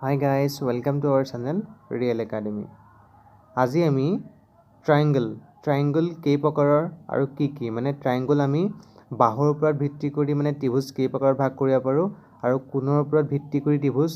Hi guys, welcome to our channel Real Academy. আজি আমি ট্ৰায়াঙ্গল কেই প্ৰকাৰৰ আৰু কি মানে ট্ৰায়াঙ্গল আমি বাহুৰ ওপৰত ভিত্তি কৰি মানে ত্ৰিভুজ কেই প্ৰকাৰত ভাগ কৰিব পাৰোঁ আৰু কোণৰ ওপৰত ভিত্তি কৰি ত্ৰিভুজ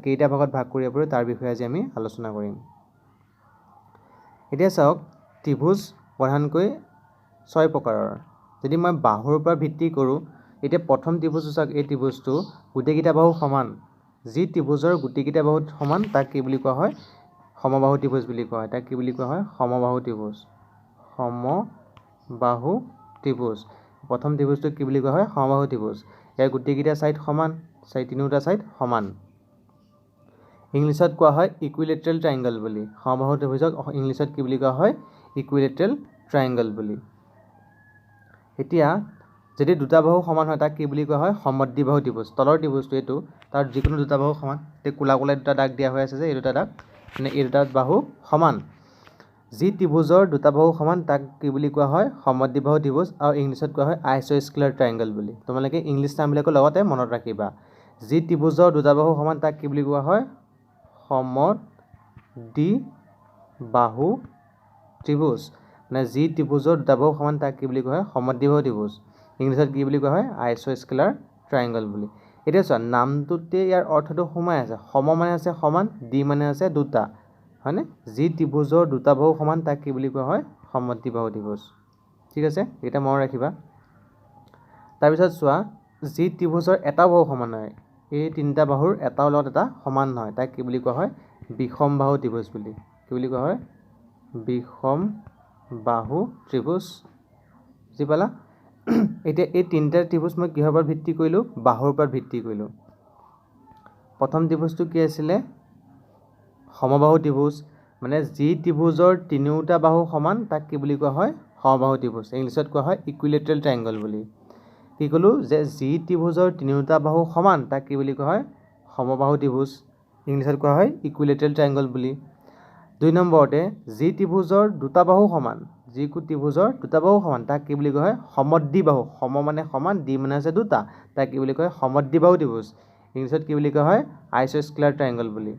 কেইটা ভাগত ভাগ কৰিব পাৰোঁ তাৰ বিষয়ে আজি আমি আলোচনা কৰিম। এতিয়া চাওক ত্ৰিভুজ প্ৰধানকৈ 6 প্ৰকাৰৰ। যদি মই বাহুৰ ওপৰত ভিত্তি কৰোঁ এতিয়া প্ৰথম ত্ৰিভুজটো চাওক এই ত্ৰিভুজটো গোটেইকেইটা বাহু সমান যি ত্ৰিভুজৰ গোটেইকেইটা বাহু সমান তাক কি বুলি কোৱা হয় সমবাহু ত্ৰিভুজ বুলি কোৱা হয়। তাক কি বুলি কোৱা হয় সমবাহু ত্ৰিভুজ। সমবাহু ত্ৰিভুজ প্ৰথম ত্ৰিভুজটোক কি বুলি কোৱা হয় সমবাহু ত্ৰিভুজ। ইয়াৰ গোটেইকেইটা সাইড সমান তিনিওটা সাইড সমান। ইংলিছত কোৱা হয় ইকুইলেটাৰেল ট্ৰায়াঙ্গল বুলি। সমবাহু ত্ৰিভুজক ইংলিছত কি বুলি কোৱা হয় ইকুইলেটাৰেল ট্ৰায়াঙ্গল বুলি। এতিয়া যদি দুটা বাহু সমান হয় তাক কি বুলি কোৱা হয় সমদ্বিবাহু ত্ৰিভুজ। তলৰ ত্ৰিভুজটো এইটো তাৰ যিকোনো দুটা বাহু সমান এই কোলা দুটা দাগ দিয়া হৈ আছে যে এই দুটা দাগ মানে এই দুটা বাহু সমান। যি ত্ৰিভুজৰ দুটা বাহু সমান তাক কি বুলি কোৱা হয় সমদ্বিবাহু ত্ৰিভুজ আৰু ইংলিছত কোৱা হয় আইচ'স্কেলাৰ ট্ৰায়াঙ্গল বুলি। তোমালোকে ইংলিছ নামবিলাকৰ লগতে মনত ৰাখিবা। যি ত্ৰিভুজৰ দুটা বাহু সমান তাক কি বুলি কোৱা হয় সমদ্বিবাহু ত্ৰিভুজ। মানে যি ত্ৰিভুজৰ দুটা বাহু সমান তাক কি বুলি কোৱা হয় সমদ্বিবাহু ত্ৰিভুজ। ইংলিছত কি বুলি কোৱা হয় আইচ'স্কেলাৰ ট্ৰায়াঙ্গল বুলি। এতিয়া চোৱা নামটোতে ইয়াৰ অৰ্থটো সোমাই আছে। সম মানে আছে সমান, দ্বি মানে আছে দুটা, হয়নে? যি ত্ৰিভুজৰ দুটা বাহু সমান তাক কি বুলি কোৱা হয় সমদ্বিবাহু ত্ৰিভুজ। ঠিক আছে, এইকেইটা মনত ৰাখিবা। তাৰপিছত চোৱা যি ত্ৰিভুজৰ এটা বাহু সমান হয় এই তিনিটা বাহুৰ এটাৰ লগত এটা সমান নহয় তাক কি বুলি কোৱা হয় বিষমবাহু ত্ৰিভুজ বুলি। কি বুলি কোৱা হয় বিষমবাহু ত্ৰিভুজ। বুজি পালা? এতিয়া এই তিনিটা ত্ৰিভুজ মই কিহৰ ওপৰত ভিত্তি কৰিলোঁ বাহুৰ ওপৰত ভিত্তি কৰিলোঁ। প্ৰথম ত্ৰিভুজটো কি আছিলে সমবাহু ত্ৰিভুজ। মানে যি ত্ৰিভুজৰ তিনিওটা বাহু সমান তাক কি বুলি কোৱা হয় সমবাহু ত্ৰিভুজ। ইংলিছত কোৱা হয় ইকুইলেটাৰেল ট্ৰায়াঙ্গল বুলি। কি ক'লোঁ যে যি ত্ৰিভুজৰ তিনিওটা বাহু সমান তাক কি বুলি কোৱা হয় সমবাহু ত্ৰিভুজ। ইংলিছত কোৱা হয় ইকুইলেটাৰেল ট্ৰায়াঙ্গল বুলি। 2 নম্বৰতে যি ত্ৰিভুজৰ দুটা বাহু সমান ত্ৰিভুজৰ দুটা বাহু সমান তাক কি বুলি কোৱা হয় সমদ্বিবাহু। সম মানে সমান, দ্বি মানে আছে দুটা, তাক কি বুলি কয় সমদ্বিবাহু ত্ৰিভুজ। ইংলিছত কি বুলি কোৱা হয় আইচ'স্কেলাৰ ট্ৰায়াঙ্গল বুলি।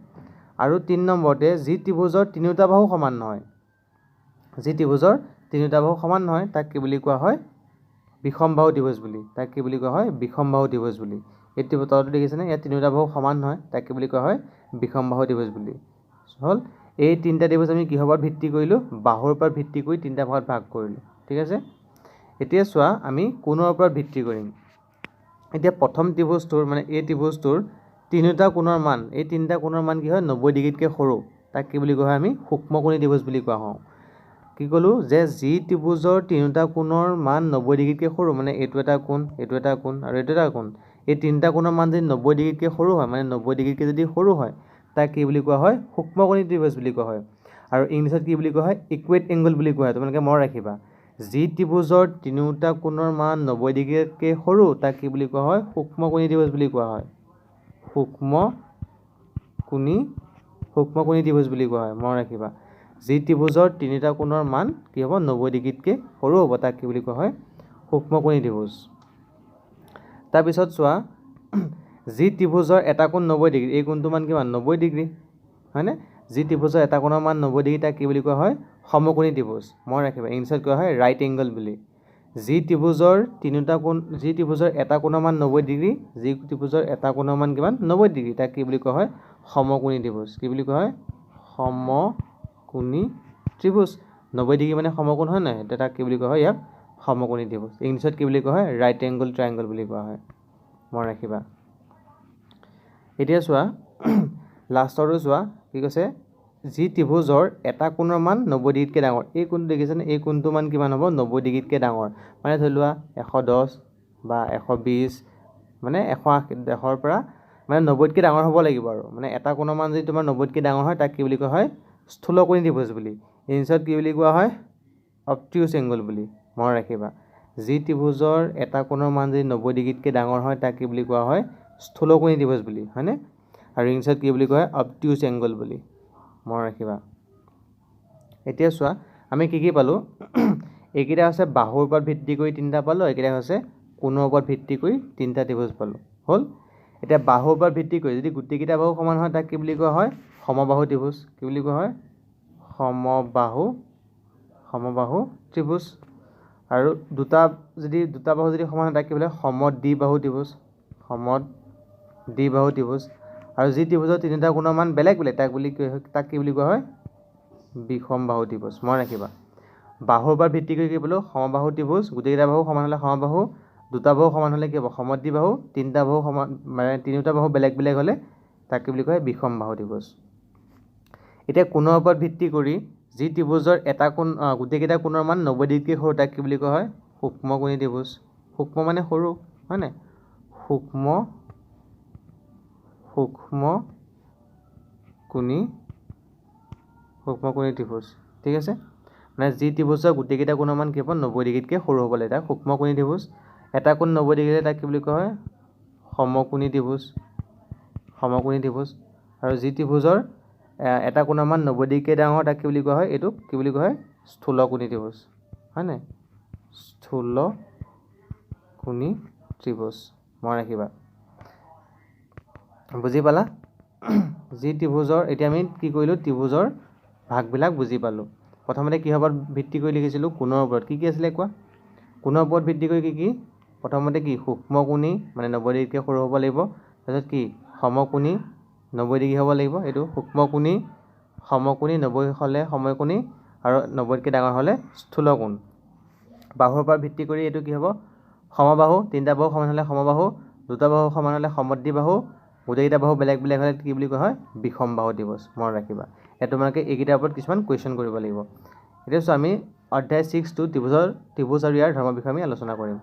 আৰু 3 নম্বৰতে যি ত্ৰিভুজৰ তিনিওটা বাহু সমান নহয় তাক কি বুলি কোৱা হয় বিষমবাহু ত্ৰিভুজ বুলি। তাক কি বুলি কোৱা হয় বিষমবাহু ত্ৰিভুজ বুলি। এই তলটো দেখিছেনে ইয়াত তিনিওটা বাহু সমান নহয় তাক কি বুলি কোৱা হয় বিষমবাহু ত্ৰিভুজ বুলি। হ'ল এই তিনিটা ত্ৰিভুজ আমি কিহৰ ওপৰত ভিত্তি কৰিলোঁ বাহুৰ ওপৰত ভিত্তি কৰি তিনিটা ভাগত ভাগ কৰিলোঁ। ঠিক আছে, এতিয়া চোৱা আমি কোণৰ ওপৰত ভিত্তি কৰিম। এতিয়া প্ৰথম ত্ৰিভুজটোৰ মানে এই ত্ৰিভুজটোৰ তিনিটা কোণৰ মান এই তিনিটা কোণৰ মান কি হয় 90 ডিগ্ৰীতকৈ সৰু তাক কি বুলি কোৱা হয় আমি সূক্ষ্মকোণী ত্ৰিভুজ বুলি কোৱা হওঁ। কি ক'লোঁ যে যি ত্ৰিভুজৰ তিনিটা কোণৰ মান 90 ডিগ্ৰীতকৈ সৰু মানে এইটো এটা কোণ এইটো এটা কোণ আৰু এইটো এটা কোণ এই তিনিটা কোণৰ মান যদি 90 ডিগ্ৰীতকৈ সৰু হয় মানে 90 ডিগ্ৰীতকৈ যদি সৰু হয় তাক কি বুলি কোৱা হয় সূক্ষ্মকোণী ত্ৰিভুজ বুলি কোৱা হয়। আৰু ইংলিছত কি বুলি কোৱা হয় ইকুৱেট এংগল বুলি কোৱা হয়। তোমালোকে মনত ৰাখিবা যি ত্ৰিভুজৰ তিনিওটা কোণৰ মান 90 ডিগ্ৰীতকৈ সৰু তাক কি বুলি কোৱা হয় সূক্ষ্মকোণী ত্ৰিভুজ বুলি কোৱা হয়। সূক্ষ্মকোণী ত্ৰিভুজ বুলি কোৱা হয়, মনত ৰাখিবা। যি ত্ৰিভুজৰ তিনিটা কোণৰ মান কি হ'ব 90 ডিগ্ৰীতকৈ সৰু হ'ব তাক কি বুলি কোৱা হয় সূক্ষ্মকোণী ত্ৰিভুজ। তাৰপিছত চোৱা যি ত্ৰিভুজৰ এটা কোণ 90 ডিগ্ৰী এই কোণটোৰ মান কিমান 90 ডিগ্ৰী, হয়নে? যি ত্ৰিভুজৰ এটা কোণৰ মান 90 ডিগ্ৰী তাক কি বুলি কোৱা হয় সমকোণী ত্ৰিভুজ। মনত ৰাখিবা ইংলিছত কোৱা হয় ৰাইট এংগল বুলি। যি ত্ৰিভুজৰ এটা কোণৰ মান 90 ডিগ্ৰী যি ত্ৰিভুজৰ এটা কোণৰ মান কিমান 90 ডিগ্ৰী তাক কি বুলি কোৱা হয় সমকোণী ত্ৰিভুজ। কি বুলি কোৱা হয় সমকোণী ত্ৰিভুজ। 90 ডিগ্ৰী মানে সমকোণ হয় নহয় তাক কি বুলি কোৱা হয় ইয়াক সমকোণী ত্ৰিভুজ। ইংলিছত কি বুলি কোৱা হয় ৰাইট এংগল ট্ৰায়াঙ্গল বুলি কোৱা হয়, মনত ৰাখিবা। এতিয়া চোৱা লাষ্টৰটো চোৱা কি কৈছে যি ত্ৰিভুজৰ এটা কোণৰ মান 90 ডিগ্ৰীতকৈ ডাঙৰ এই কোণটো দেখিছেনে এই কোণটোৰ মান কিমান হ'ব 90 ডিগ্ৰীতকৈ ডাঙৰ মানে ধৰি লোৱা 110 বা 120 মানে 100ৰ পৰা মানে 90তকৈ ডাঙৰ হ'ব লাগিব আৰু মানে এটা কোণৰ মান যদি তোমাৰ 90তকৈ ডাঙৰ হয় তাক কি বুলি কোৱা হয় স্থূলকোণী ত্ৰিভুজ বুলি। ইংলিছত কি বুলি কোৱা হয় অবটিউচ এংগল বুলি। মনত ৰাখিবা যি ত্ৰিভুজৰ এটা কোণৰ মান যদি 90 ডিগ্ৰীতকৈ ডাঙৰ হয় তাক কি বুলি কোৱা হয় স্থূলকোণী ত্ৰিভুজ বুলি, হয়নে? আৰু ইংলিছত কি বুলি কোৱা হয় অবটিউচ এংগল বুলি, মনত ৰাখিবা। এতিয়া চোৱা আমি কি পালোঁ এইকেইটা হৈছে বাহুৰ ওপৰত ভিত্তি কৰি তিনিটা পালোঁ, এইকেইটা হৈছে কোণৰ ওপৰত ভিত্তি কৰি তিনিটা ত্ৰিভুজ পালোঁ। হ'ল এতিয়া বাহুৰ ওপৰত ভিত্তি কৰি যদি গোটেইকেইটা বাহু সমান হয় তাক কি বুলি কোৱা হয় সমবাহু ত্ৰিভুজ কি বুলি কোৱা হয় সমবাহু ত্ৰিভুজ আৰু যদি দুটা বাহু যদি সমান হয় তাক কি বোলে সমদ্বিবাহু ত্ৰিভুজ আৰু যি ত্ৰিভুজৰ তিনিটা কোণৰ মান বেলেগ বেলেগ তাক কি বুলি কোৱা হয় বিষমবাহু ত্ৰিভুজ মনত ৰাখিবা বাহুৰ ওপৰত ভিত্তি কৰি কি বোলো সমবাহু ত্ৰিভুজ গোটেইকেইটা বাহু সমান হ'লে সমবাহু দুটা বাহু সমান হ'লে কি হ'ব সমদ্বিবাহু তিনিটা বাহু সমান মানে তিনিটা বাহু বেলেগ বেলেগ হ'লে তাক কি বুলি কয় বিষমবাহু ত্ৰিভুজ এতিয়া কোণৰ ওপৰত ভিত্তি কৰি যি ত্ৰিভুজৰ এটা কোণ গোটেইকেইটা কোণৰ মান 90 ডিগ্ৰীতকৈ সৰু তাক কি বুলি কোৱা হয় সূক্ষ্মকোণী ত্ৰিভুজ সূক্ষ্ম মানে সৰু হয় নাই সূক্ষ্মকোণী ত্ৰিভুজ ঠিক আছে মানে যি ত্ৰিভুজৰ গোটেইকেইটা কোণৰ মান কি হ'ব 90 ডিগ্ৰীতকৈ সৰু হ'ব লাগে তাক সূক্ষ্মকোণী ত্ৰিভুজ এটা কোণ 90 ডিগ্ৰী তাক কি বুলি কোৱা হয় সমকোণী ত্ৰিভুজ আৰু যি ত্ৰিভুজৰ এটা কোণৰ মান 90 ডিগ্ৰীতকৈ ডাঙৰ তাক কি বুলি কোৱা হয় এইটোক কি বুলি কোৱা হয় স্থূলকোণী ত্ৰিভুজ হয় নাই স্থূলকোণী ত্ৰিভুজ মনত ৰাখিবা বুজি পালা যি ত্ৰিভুজৰ এতিয়া আমি কি কৰিলোঁ ত্ৰিভুজৰ ভাগবিলাক বুজি পালোঁ প্ৰথমতে কিহৰ ওপৰত ভিত্তি কৰি লিখিছিলোঁ কোণৰ ওপৰত কি আছিলে কোৱা কোণৰ ওপৰত ভিত্তি কৰি কি প্ৰথমতে কি সূক্ষ্মকোণী মানে 90 ডিগ্ৰীতকৈ সৰু হ'ব লাগিব তাৰপিছত কি সমকোণী 90 ডিগ্ৰী হ'ব লাগিব এইটো সূক্ষ্মকোণী সমকোণী 90 হ'লে সমকোণী আৰু 90তকৈ ডাঙৰ হ'লে স্থূলকোণ বাহুৰ ওপৰত ভিত্তি কৰি এইটো কি হ'ব সমবাহু তিনিটা বাহু সমান হ'লে সমবাহু দুটা বাহু সমান হ'লে সমদ্বিবাহু গোটেইকেইটা বাহু বেলেগ বেলেগ হ'লে কি বুলি কোৱা হয় বিষমবাহু ত্ৰিভুজ মনত ৰাখিবা এতিয়া তোমালোকে এইকেইটাৰ ওপৰত কিছুমান কুৱেশ্যন কৰিব লাগিব এতিয়া চোৱা আমি অধ্যায় 6টো ত্ৰিভুজ আৰু ইয়াৰ ধৰ্মৰ বিষয়ে আমি আলোচনা কৰিম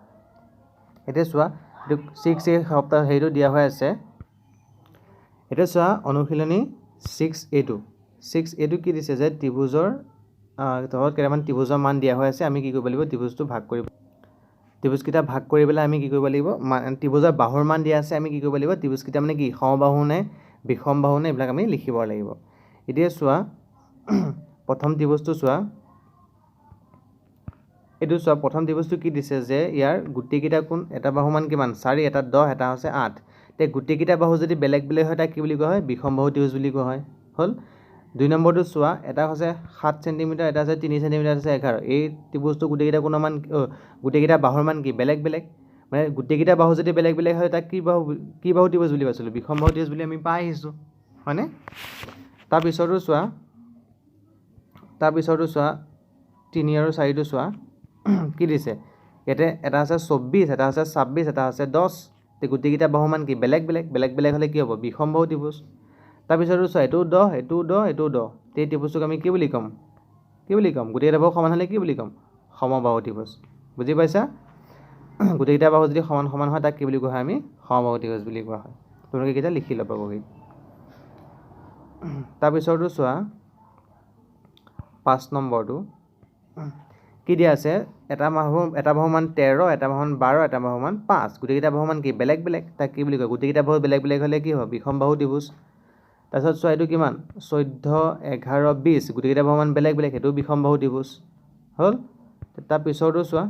এতিয়া চোৱা এইটো 6A সপ্তাহ হেৰিটো দিয়া হৈ আছে এতিয়া চোৱা অনুশীলনী 6A কি দিছে যে ত্ৰিভুজৰ তলত কেইটামান ত্ৰিভুজৰ মান দিয়া হৈ আছে আমি কি কৰিব লাগিব ত্ৰিভুজকেইটা ভাগ কৰি পেলাই আমি কি কৰিব লাগিব ত্ৰিভুজৰ বাহুৰ মান দিয়া আছে আমি কি কৰিব লাগিব ত্ৰিভুজকেইটা মানে কি সমবাহু নে বিষমবাহু নে এইবিলাক আমি লিখিব লাগিব এতিয়া চোৱা প্ৰথম ত্ৰিভুজটো চোৱা এইটো চোৱা প্ৰথম ত্ৰিভুজটো কি দিছে যে ইয়াৰ গোটেইকেইটা কোণ এটা বাহু মান কিমান 4 এটা 10 এটা হৈছে 8 তে গোটেইকেইটা বাহু যদি বেলেগ বেলেগ হয় তাক কি বুলি কোৱা হয় বিষমবাহু ত্ৰিভুজ বুলি কোৱা হয় হ'ল 2 নম্বৰটো চোৱা এটা হৈছে 7 সেন্টিমিটাৰ এটা হৈছে 3 সেন্টিমিটাৰ আছে 11 এই ত্ৰিভুজটো গোটেইকেইটা কোণৰ মান গোটেইকেইটা বাহুৰ মান কি বেলেগ বেলেগ মানে গোটেইকেইটা বাহু যদি বেলেগ বেলেগ হয় তাক কি বাহু ত্ৰিভুজ বুলি কৈছিলোঁ বিষমবাহু ত্ৰিভুজ বুলি আমি পাই আহিছোঁ হয়নে তাৰপিছতো চোৱা 3 আৰু 4টো চোৱা কি দিছে ইয়াতে এটা আছে 24 এটা আছে 26 এটা আছে 10 তে গোটেইকেইটা বাহু মান কি বেলেগ বেলেগ হ'লে কি হ'ব বিষমবাহু ত্ৰিভুজ তাৰপিছতো চোৱা এইটো 10 তে ত্ৰিভুজটোক আমি কি বুলি ক'ম গোটেইকেইটা বাহু সমান হ'লে কি বুলি ক'ম সমবাহু ত্ৰিভুজ বুজি পাইছা গোটেইকেইটা বাহু যদি সমান হয় তাক কি বুলি কোৱা হয় আমি সমবাহু ত্ৰিভুজ বুলি কোৱা হয় তোমালোকে কেইটা লিখি ল'বা বহি তাৰপিছতো চোৱা 5 নম্বৰটো কি দিয়া আছে এটা বাহু মান 13 এটা বাহু মান 12 এটা বাহু মান 5 গোটেইকেইটা বাহু মান কি বেলেগ তাক কি বুলি কয় গোটেইকেইটা বাহু বেলেগ হ'লে কি হ'ব বিষমবাহু ত্ৰিভুজ তাৰপিছত চোৱা এইটো কিমান 14 11 20 গোটেইকেইটা বাহু মান বেলেগ সেইটো বিষমবাহু ত্ৰিভুজ হ'ল তাৰপিছতো চোৱা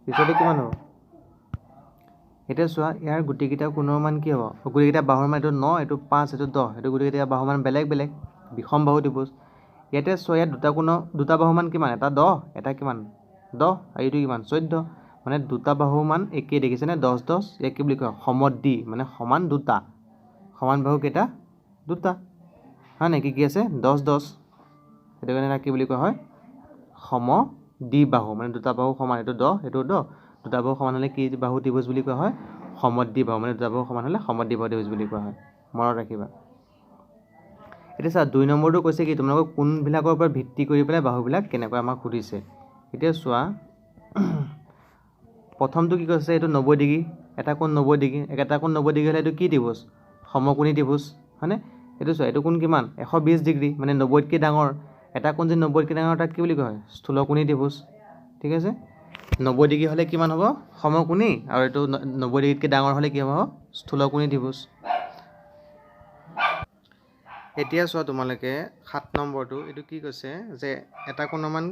পিছতো কিমান হ'ব এতিয়া চোৱা ইয়াৰ গোটেইকেইটা কোণৰ মান কি হ'ব গোটেইকেইটা বাহুৰ মান এইটো 9 এইটো 5 এইটো 10 এইটো গোটেইকেইটা বাহু মান বেলেগ বিষমবাহু ত্ৰিভুজ ইয়াতে চোৱা ইয়াত দুটা বাহু মান কিমান এটা 10 এটা কিমান 10 আৰু এইটো কিমান 14 মানে দুটা বাহু মান একেই দেখিছেনে 10 ইয়াক কি বুলি কয় সমদ্বি মানে সমান দুটা সমান বাহু কেইটা দুটা হয় নাই কি আছে 10 সেইটো কাৰণে কি বুলি কোৱা হয় সমদ্বিবাহু মানে দুটা বাহু সমান এইটো 10 এইটো 10 দুটা বাহু সমান হ'লে কি বাহু ত্ৰিভুজ বুলি কোৱা হয় সমদ্বিবাহু মানে দুটা বাহু সমান হ'লে সমদ্বিবাহু ত্ৰিভুজ বুলি কোৱা হয় মনত ৰাখিবা এতিয়া চোৱা 2 নম্বৰটো কৈছে কি তোমালোকক কোনবিলাকৰ ওপৰত ভিত্তি কৰি পেলাই বাহুবিলাক কেনেকৈ আমাক সুধিছে এতিয়া চোৱা প্ৰথমটো কি কৈছে এইটো 90 ডিগ্ৰী এটা কোণ 90 ডিগ্ৰী এটা কোণ 90 ডিগ্ৰী হ'লে এইটো কি ত্ৰিভুজ সমকোণী ত্ৰিভুজ হয়নে এইটো চোৱা এইটো কোণ কিমান 120 ডিগ্ৰী মানে 90তকৈ ডাঙৰ এটা কোণ যদি 90তকৈ ডাঙৰ তাক কি বুলি কোৱা হয় স্থূলকোণী ত্ৰিভুজ ঠিক আছে 90 ডিগ্ৰী হ'লে কিমান হ'ব সমকোণী আৰু এইটো 90 ডিগ্ৰীতকৈ ডাঙৰ হ'লে কি হ'ব স্থূলকোণী ত্ৰিভুজ এতিয়া চোৱা তোমালোকে 7 নম্বৰটো এইটো কি কৈছে যে এটা কোণৰ মান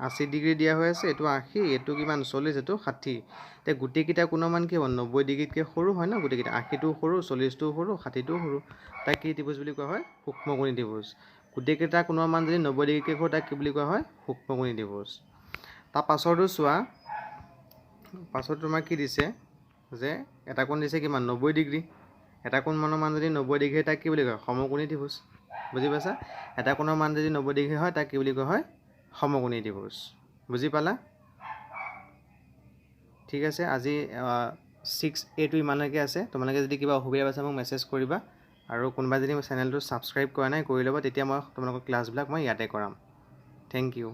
80 ডিগ্ৰী দিয়া হৈ আছে, এইটো 80, এইটো কিমান 40, এইটো 60। এতিয়া গোটেইকেইটা কোণৰ মান কি হ'ব 90 ডিগ্ৰীতকৈ সৰু হয় ন গোটেইকেইটা, 80টোও সৰু, 40টোও সৰু, 60টোও সৰু, তাক কি ত্ৰিভুজ বুলি কোৱা হয়? সূক্ষ্মকোণী ত্ৰিভুজ। গোটেইকেইটা কোণৰ মান যদি 90 ডিগ্ৰীতকৈ সৰু, তাক কি বুলি কোৱা হয়? সূক্ষ্মকোণী ত্ৰিভুজ। তাৰ পাছৰটো চোৱা, পাছত তোমাৰ কি দিছে যে এটা কোণ দিছে কিমান 90 ডিগ্ৰী, এটা কোণ মানৰ মান যদি 90 ডিগ্ৰী, তাক কি বুলি কয়? সমকোণী ত্ৰিভুজ। বুজি পাইছা? এটা কোণৰ মান যদি 90 ডিগ্ৰী হয়, তাক কি বুলি কোৱা হয়? সমকোণী ত্ৰিভুজ। বুজি পালা? ঠিক আছে, আজি 6A ইমানলৈকে আছে। তোমালোকে যদি কিবা অসুবিধা পাইছা মোক মেছেজ কৰিবা, আৰু কোনোবাই যদি চেনেলটো ছাবস্ক্ৰাইব কৰা নাই কৰি ল'বা, তেতিয়া মই তোমালোকৰ ক্লাছবিলাক মই ইয়াতে কৰাম। Thank U.